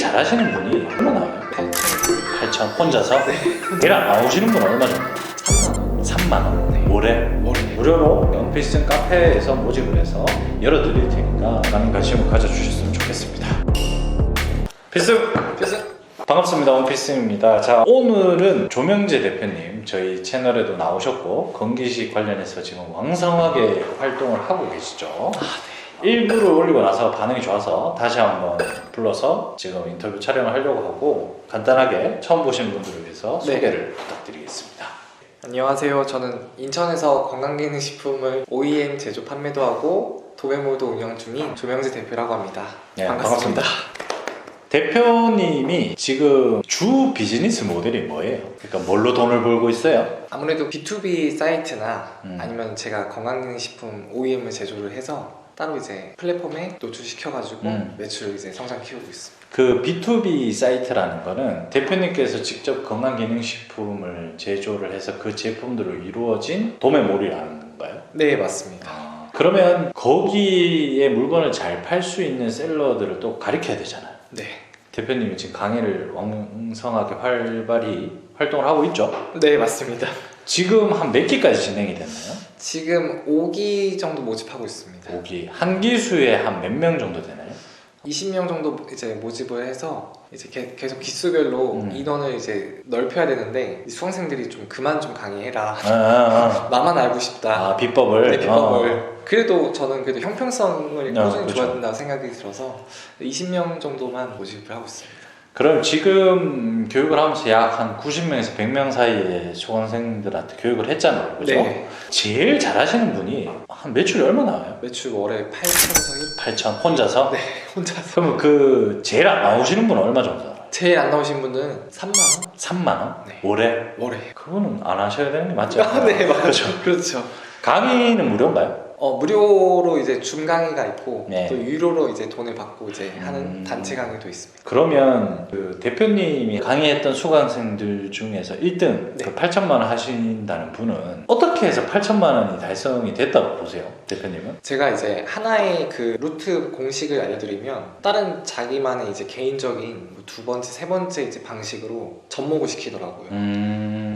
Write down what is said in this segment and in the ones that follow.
잘하시는 분이 얼마 나와요? 8천 혼자서? 제일 안 나오시는 분은 얼마 정도? 3만 원. 네. 올해? 무료로 원피스 카페에서 모집을 해서 열어드릴 테니까 많은 관심을 가져주셨으면 좋겠습니다. 필승! 반갑습니다. 원피스입니다. 자, 오늘은 조명재 대표님 저희 채널에도 나오셨고 건기식 관련해서 지금 왕성하게 활동을 하고 계시죠. 일부를 올리고 나서 반응이 좋아서 다시 한번 불러서 지금 인터뷰 촬영을 하려고 하고 간단하게 처음 보시는 분들을 위해서 소개를 부탁드리겠습니다. 안녕하세요. 저는 인천에서 건강기능식품을 OEM 제조 판매도 하고 도매몰도 운영 중인 조명재 대표라고 합니다. 네, 반갑습니다. 대표님이 지금 주 비즈니스 모델이 뭐예요? 그러니까 뭘로 돈을 벌고 있어요? 아무래도 B2B 사이트나 아니면 제가 건강기능식품 OEM을 제조를 해서 따로 이제 플랫폼에 노출시켜가지고 매출을 이제 성장 키우고 있습니다. 그 B2B 사이트라는 거는 대표님께서 직접 건강기능식품을 제조를 해서 그 제품들로 이루어진 도매몰이라는 건가요? 네, 맞습니다. 그러면 거기에 물건을 잘 팔 수 있는 셀러들을 또 가르쳐야 되잖아요. 네. 대표님이 지금 강의를 왕성하게 활발히 활동을 하고 있죠? 네, 맞습니다. 지금 한 몇 기까지 진행이 됐나요? 지금 5기 정도 모집하고 있습니다. 5기. 한 기수에 한 몇 명 정도 되나요? 20명 정도 이제 모집을 해서 이제 계속 기수별로 인원을 이제 넓혀야 되는데 수강생들이 좀 그만 좀 강의해라. 나만 알고 싶다. 비법을. 네, 비법을. 그래도 저는 그래도 형평성을 꾸준히 그렇죠. 줘야 된다고 생각이 들어서 20명 정도만 모집을 하고 있습니다. 그럼 지금 교육을 하면서 약 한 90명에서 100명 사이의 수강생들한테 교육을 했잖아요. 그죠? 네. 제일 잘하시는 분이 한 매출이 얼마 나와요? 매출 월에 8천에서 8천 혼자서? 네, 혼자서. 그러면 그 제일 안 나오시는 분은 얼마 정도 나와요? 제일 안 나오신 분은 3만 원? 3만 원? 네. 올해? 월에. 그거는 안 하셔야 되는 게 맞죠? 네, 맞죠. 그렇죠. 그렇죠. 강의는 무료인가요? 무료로 이제 줌 강의가 있고 네. 또 유료로 이제 돈을 받고 이제 하는 단체 강의도 있습니다. 그러면 그 대표님이 강의했던 수강생들 중에서 1등 네. 그 8천만 원 하신다는 분은 어떻게 해서 8천만 원이 달성이 됐다고 보세요? 대표님은? 제가 이제 하나의 그 루트 공식을 알려드리면 다른 자기만의 이제 개인적인 뭐 두 번째, 세 번째 이제 방식으로 접목을 시키더라고요.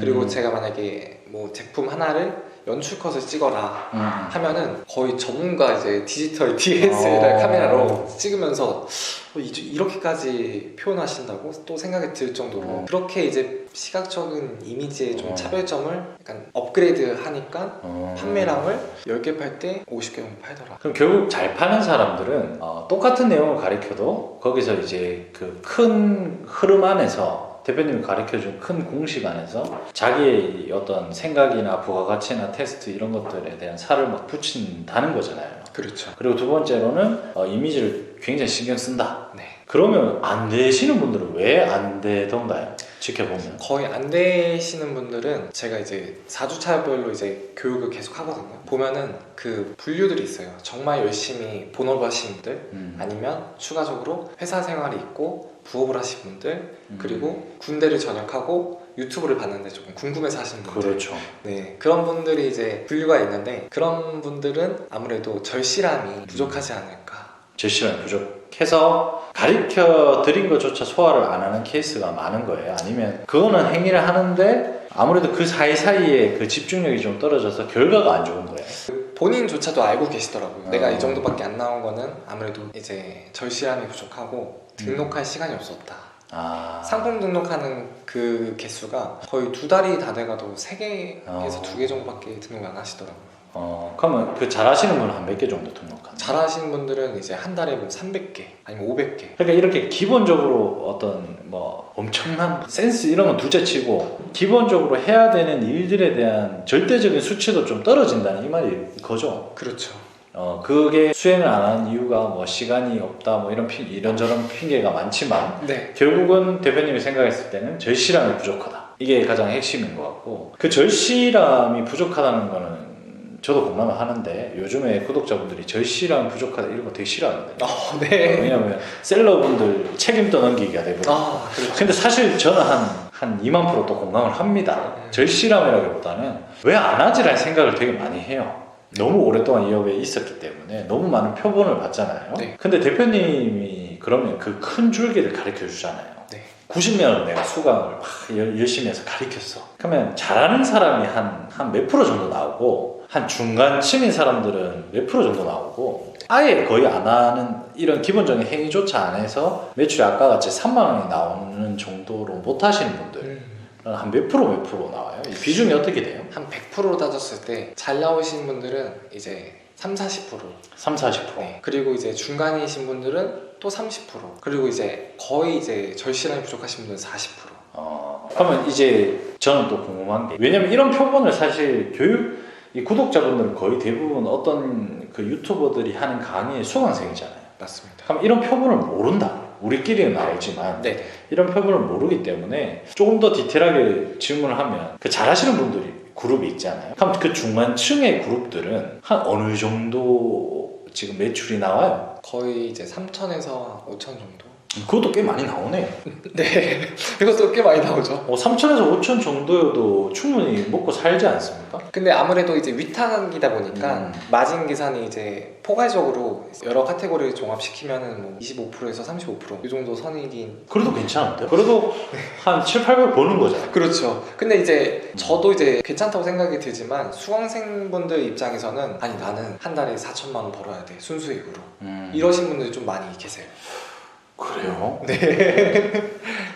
그리고 제가 만약에 뭐 제품 하나를 연출컷을 찍어라 하면은 거의 전문가 이제 디지털 DSLR 카메라로 찍으면서 이렇게까지 표현하신다고 또 생각이 들 정도로 그렇게 이제 시각적인 이미지의 좀 차별점을 약간 업그레이드 하니까 판매량을 10개 팔 때 50개 정도 팔더라. 그럼 결국 잘 파는 사람들은 똑같은 내용을 가르쳐도 거기서 이제 그 큰 흐름 안에서 대표님이 가르쳐준 큰 공식 안에서 자기의 어떤 생각이나 부가가치나 테스트 이런 것들에 대한 살을 막 붙인다는 거잖아요. 그렇죠. 그리고 두 번째로는 이미지를 굉장히 신경 쓴다. 네. 그러면 안 되시는 분들은 왜 안 되던가요? 지켜보면. 거의 안 되시는 분들은 제가 이제 4주차별로 이제 교육을 계속 하거든요. 보면은 그 분류들이 있어요. 정말 열심히 본업을 하시는 분들 아니면 추가적으로 회사 생활이 있고 부업을 하신 분들 그리고 군대를 전역하고 유튜브를 봤는데 조금 궁금해서 하시는 분들 그렇죠. 네, 그런 분들이 이제 분류가 있는데 그런 분들은 아무래도 절실함이 부족하지 않을까. 절실함이 부족해서 가르쳐 드린 것조차 소화를 안 하는 케이스가 많은 거예요. 아니면 그거는 행위를 하는데 아무래도 그 사이사이에 그 집중력이 좀 떨어져서 결과가 안 좋은 거예요. 본인조차도 알고 계시더라고요. 내가 이 정도밖에 안 나온 거는 아무래도 이제 절실함이 부족하고 등록할 시간이 없었다. 상품 등록하는 그 개수가 거의 2달이 다 돼가도 3개에서 2개 정도밖에 등록 안 하시더라고요. 그러면 그 잘하시는 분은 한 몇 개 정도 등록하나요? 잘하시는 분들은 이제 한 달에 뭐 300개 아니면 500개. 그러니까 이렇게 기본적으로 어떤 뭐 엄청난 센스 이런 건 둘째치고 기본적으로 해야 되는 일들에 대한 절대적인 수치도 좀 떨어진다는 이 말이 거죠. 그렇죠. 그게 수행을 안 하는 이유가 뭐 시간이 없다 뭐 이런저런 핑계가 많지만 네. 결국은 대표님이 생각했을 때는 절실함이 부족하다. 이게 가장 핵심인 것 같고 그 절실함이 부족하다는 거는 저도 공감을 하는데 요즘에 구독자분들이 절실함이 부족하다 이런 거 되게 싫어하거든요. 네. 왜냐하면 셀러분들 책임 떠넘기기가 되거든요. 그렇죠. 근데 사실 저는 한 2만 % 또 공감을 합니다. 절실함이라기보다는 왜 안 하지라는 생각을 되게 많이 해요. 너무 오랫동안 이 업에 있었기 때문에 너무 많은 표본을 봤잖아요. 네. 근데 대표님이 그러면 그 큰 줄기를 가르쳐 주잖아요. 네. 90명을 내가 수강을 막 열심히 해서 가르쳤어. 그러면 잘하는 사람이 한 몇 프로 정도 나오고 한 중간층인 사람들은 몇 프로 정도 나오고 아예 거의 안 하는 이런 기본적인 행위조차 안 해서 매출이 아까 같이 3만 원이 나오는 정도로 못 하시는 분들 한 몇 프로 나와요? 이 비중이 어떻게 돼요? 한 100%로 따졌을 때 잘 나오신 분들은 이제 30-40%. 30-40%. 네. 그리고 이제 중간이신 분들은 또 30%. 그리고 이제 거의 이제 절실함이 부족하신 분들은 40%. 그러면 이제 저는 또 궁금한 게 왜냐면 이런 표본을 사실 이 구독자분들은 거의 대부분 어떤 그 유튜버들이 하는 강의의 수강생이잖아요. 맞습니다. 그럼 이런 표본을 모른다. 우리끼리는 알지만 네. 이런 표본을 모르기 때문에 조금 더 디테일하게 질문을 하면 그 잘하시는 분들이 그룹이 있잖아요. 그럼 그 중간층의 그룹들은 한 어느 정도 지금 매출이 나와요? 거의 이제 3천에서 5천 정도. 그것도 꽤 많이 나오네. 네. 이것도 꽤 많이 나오죠. 3천에서 5천 정도여도 충분히 먹고 살지 않습니까? 근데 아무래도 이제 위탁이다 보니까 마진 계산이 이제 포괄적으로 여러 카테고리를 종합시키면은 뭐 25%에서 35%이 정도 선이긴. 그래도 괜찮은데요? 그래도 한 7, 800 버는 거잖아요. 그렇죠. 근데 이제 저도 이제 괜찮다고 생각이 들지만 수강생분들 입장에서는 아니 나는 한 달에 4천만 원 벌어야 돼 순수익으로 이러신 분들이 좀 많이 계세요. 그래요? 네.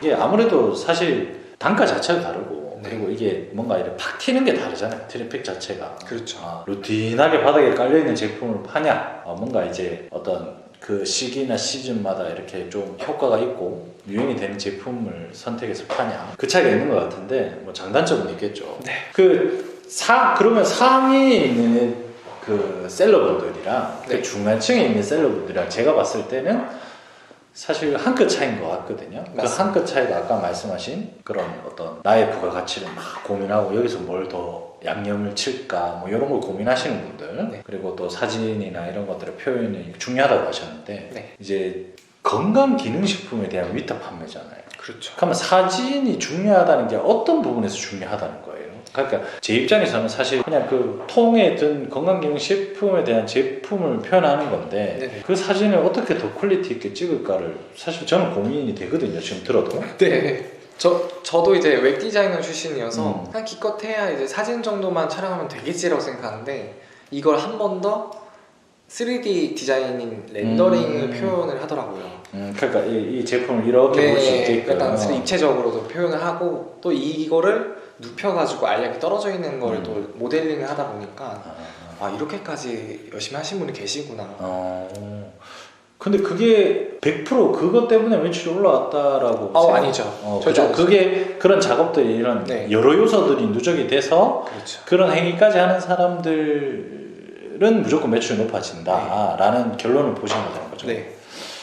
이게 아무래도 사실 단가 자체가 다르고 네. 그리고 이게 뭔가 이렇게 팍 튀는 게 다르잖아요. 트래픽 자체가. 그렇죠. 루틴하게 바닥에 깔려있는 제품을 파냐 뭔가 이제 어떤 그 시기나 시즌마다 이렇게 좀 효과가 있고 유행이 되는 제품을 선택해서 파냐 그 차이가 있는 것 같은데 뭐 장단점은 있겠죠. 네. 그러면 상위에 있는 그 셀러분들이랑 네. 그 중간층에 있는 셀러분들이랑 제가 봤을 때는 사실 한 끗 차이인 것 같거든요. 그 한 끗 차이가 아까 말씀하신 그런 어떤 나의 부가가치를 막 고민하고 여기서 뭘 더 양념을 칠까 뭐 이런 걸 고민하시는 분들 네. 그리고 또 사진이나 이런 것들의 표현이 중요하다고 하셨는데 네. 이제 건강기능식품에 대한 위탁 판매잖아요. 그렇죠. 그러면 사진이 중요하다는 게 어떤 부분에서 중요하다는 거예요? 그러니까 제 입장에서는 사실 그냥 그 통에 든 건강기능식품에 대한 제품을 표현하는 건데 네네. 그 사진을 어떻게 더 퀄리티 있게 찍을까를 사실 저는 고민이 되거든요. 지금 들어도. 네. 저도 이제 웹 디자이너 출신이어서 그냥 기껏해야 이제 사진 정도만 촬영하면 되겠지라고 생각하는데 이걸 한 번 더 3D 디자이닝 렌더링을 표현을 하더라고요. 그러니까 이 제품을 이렇게 볼 수 있게끔 약간 입체적으로도 표현을 하고 또 이거를 눕혀가지고 알약이 떨어져 있는 걸 또 모델링을 하다 보니까 아 이렇게까지 열심히 하신 분이 계시구나. 근데 그게 100% 그것 때문에 매출이 올라왔다라고 아니죠. 그죠? 그게 그런 작업들이 이런 네. 여러 요소들이 누적이 돼서 그렇죠. 그런 행위까지 하는 사람들은 무조건 매출이 높아진다라는 결론을 보시면 되는 거죠. 네.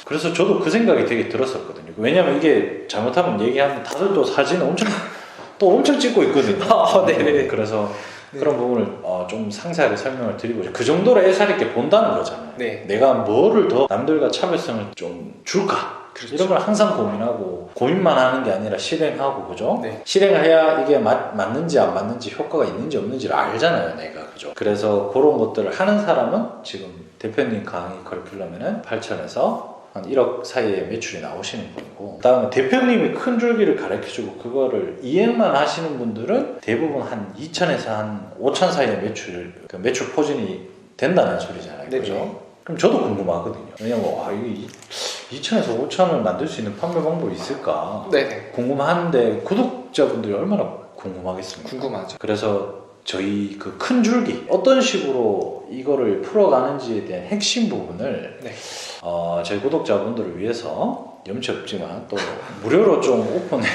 그래서 저도 그 생각이 되게 들었었거든요. 왜냐면 이게 잘못하면 얘기하면 다들 또 사진 엄청 찍고 있거든요. 네네. 그래서 그런 부분을 좀 상세하게 설명을 드리고 그 정도로 애살 있게 본다는 거잖아요. 네. 내가 뭐를 더 남들과 차별성을 좀 줄까? 그렇죠. 이런 걸 항상 고민하고 고민만 하는 게 아니라 실행하고 그죠? 네. 실행을 해야 이게 맞는지 안 맞는지 효과가 있는지 없는지를 알잖아요, 내가 그죠? 그래서 그런 것들을 하는 사람은 지금 대표님 강의 커리큘럼에는 8천에서 한 1억 사이에 매출이 나오시는 분이고 그 다음에 대표님이 큰 줄기를 가르쳐주고 그거를 이해만 하시는 분들은 대부분 한 2천에서 한 5천 사이에 매출 포진이 된다는 소리잖아요. 네. 그죠? 그럼 저도 궁금하거든요. 왜냐면 이게 2천에서 5천을 만들 수 있는 판매 방법이 있을까? 네네. 궁금한데 구독자분들이 얼마나 궁금하겠습니까? 궁금하죠. 그래서 저희 그 큰 줄기 어떤 식으로 이거를 풀어가는지에 대한 핵심 부분을 네. 저희 구독자분들을 위해서 염치 없지만 또 무료로 좀 오픈해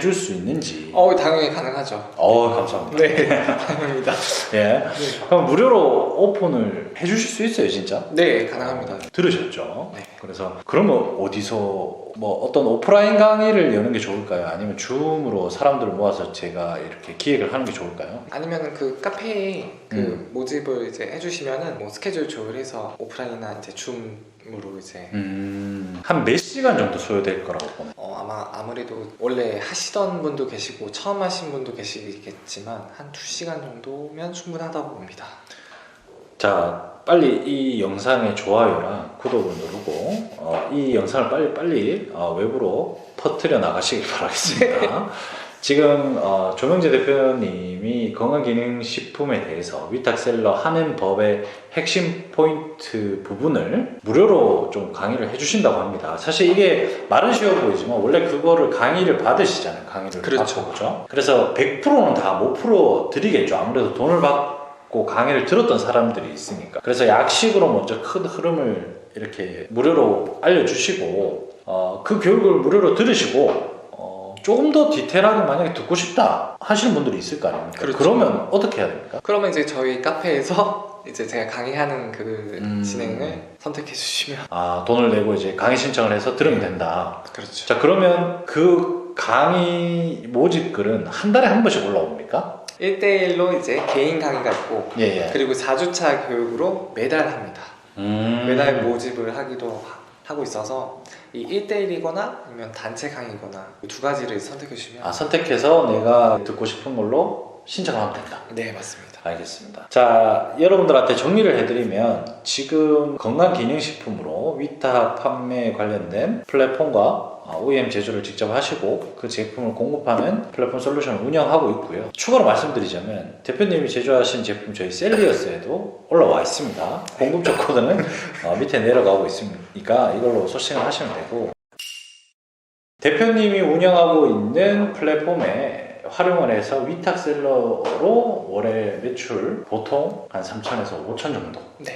줄 수 있는지. 당연히 가능하죠. 감사합니다. 네. 가능합니다. 예. 네. 그럼 무료로 오픈을 해 주실 수 있어요, 진짜? 네, 가능합니다. 들으셨죠? 네. 그래서 그러면 어디서 뭐 어떤 오프라인 강의를 여는 게 좋을까요? 아니면 줌으로 사람들을 모아서 제가 이렇게 기획을 하는 게 좋을까요? 아니면은 그 카페에 그 모집을 이제 해주시면은 뭐 스케줄 조율해서 오프라인이나 이제 줌으로 이제 한 몇 시간 정도 소요될 거라고 보나요? 아무래도 원래 하시던 분도 계시고 처음 하신 분도 계시겠지만 한 2시간 정도면 충분하다고 봅니다. 자, 빨리 이 영상의 좋아요랑 구독을 누르고 이 영상을 빨리 외부로 퍼뜨려 나가시길 바라겠습니다. 지금 조명재 대표님이 건강기능식품에 대해서 위탁셀러 하는 법의 핵심 포인트 부분을 무료로 좀 강의를 해주신다고 합니다. 사실 이게 말은 쉬워 보이지만 원래 그거를 강의를 받으시잖아요. 강의를 그렇죠. 받고, 그죠? 그래서 100%는 다 못 풀어드리겠죠. 아무래도 돈을 받고 강의를 들었던 사람들이 있으니까. 그래서 약식으로 먼저 큰 흐름을 이렇게 무료로 알려주시고 그 교육을 무료로 들으시고 조금 더 디테일하게 만약에 듣고 싶다 하시는 분들이 있을 거 아닙니까? 그렇죠. 그러면 어떻게 해야 됩니까? 그러면 이제 저희 카페에서 이제 제가 강의하는 그 진행을 선택해 주시면 돈을 내고 이제 강의 신청을 해서 들으면 된다. 그렇죠. 자, 그러면 그 강의 모집 글은 한 달에 한 번씩 올라옵니까? 1대1로 이제 개인 강의가 있고 예. 그리고 4주차 교육으로 매달 합니다. 매달 모집을 하고 있어서 이 1대1이거나 아니면 단체 강의거나 두 가지를 선택해 주시면 선택해서 내가 듣고 싶은 걸로 신청을 하면 된다. 네, 맞습니다. 알겠습니다. 자, 여러분들한테 정리를 해드리면 지금 건강기능식품으로 위탁 판매 관련된 플랫폼과 OEM 제조를 직접 하시고 그 제품을 공급하는 플랫폼 솔루션을 운영하고 있고요. 추가로 말씀드리자면 대표님이 제조하신 제품 저희 셀리어스에도 올라와 있습니다. 공급처 코드는 밑에 내려가고 있으니까 이걸로 소싱을 하시면 되고, 대표님이 운영하고 있는 플랫폼에 활용을 해서 위탁셀러로 월에 매출 보통 한 3천에서 5천 정도 네.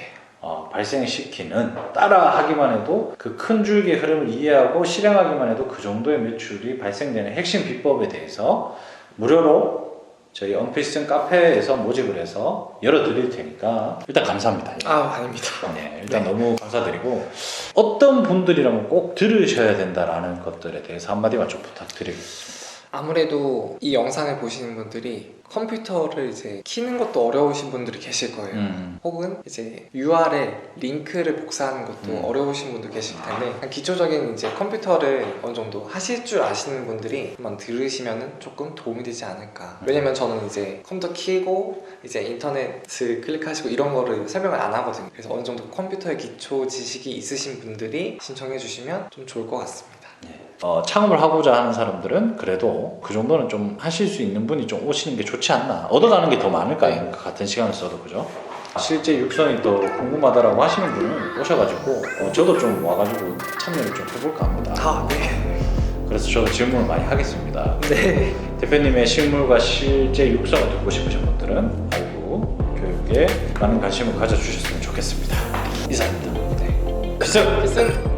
발생시키는, 따라 하기만 해도 그 큰 줄기의 흐름을 이해하고 실행하기만 해도 그 정도의 매출이 발생되는 핵심 비법에 대해서 무료로 저희 언피슨 카페에서 모집을 해서 열어드릴 테니까 일단 감사합니다. 아닙니다. 네, 일단 너무 감사드리고, 어떤 분들이라면 꼭 들으셔야 된다라는 것들에 대해서 한마디만 좀 부탁드리겠습니다. 아무래도 이 영상을 보시는 분들이 컴퓨터를 이제 키는 것도 어려우신 분들이 계실 거예요. 혹은 이제 URL, 링크를 복사하는 것도 어려우신 분들 계실 텐데 기초적인 이제 컴퓨터를 어느 정도 하실 줄 아시는 분들이 한번 들으시면은 조금 도움이 되지 않을까. 왜냐면 저는 이제 컴퓨터 키고 이제 인터넷을 클릭하시고 이런 거를 설명을 안 하거든요. 그래서 어느 정도 컴퓨터의 기초 지식이 있으신 분들이 신청해 주시면 좀 좋을 것 같습니다. 창업을 하고자 하는 사람들은 그래도 그 정도는 좀 하실 수 있는 분이 좀 오시는 게 좋지 않나. 얻어가는 게 더 많을 거 아닙니까? 같은 시간을 써도, 그죠? 실제 육성이 더 궁금하다라고 하시는 분은 오셔가지고 저도 좀 와가지고 참여를 좀 해볼까 합니다. 네. 그래서 저도 질문을 많이 하겠습니다. 네. 대표님의 식물과 실제 육성을 듣고 싶으신 분들은 알고 교육에 많은 관심을 가져주셨으면 좋겠습니다. 이상입니다. 네. 필승! 필승!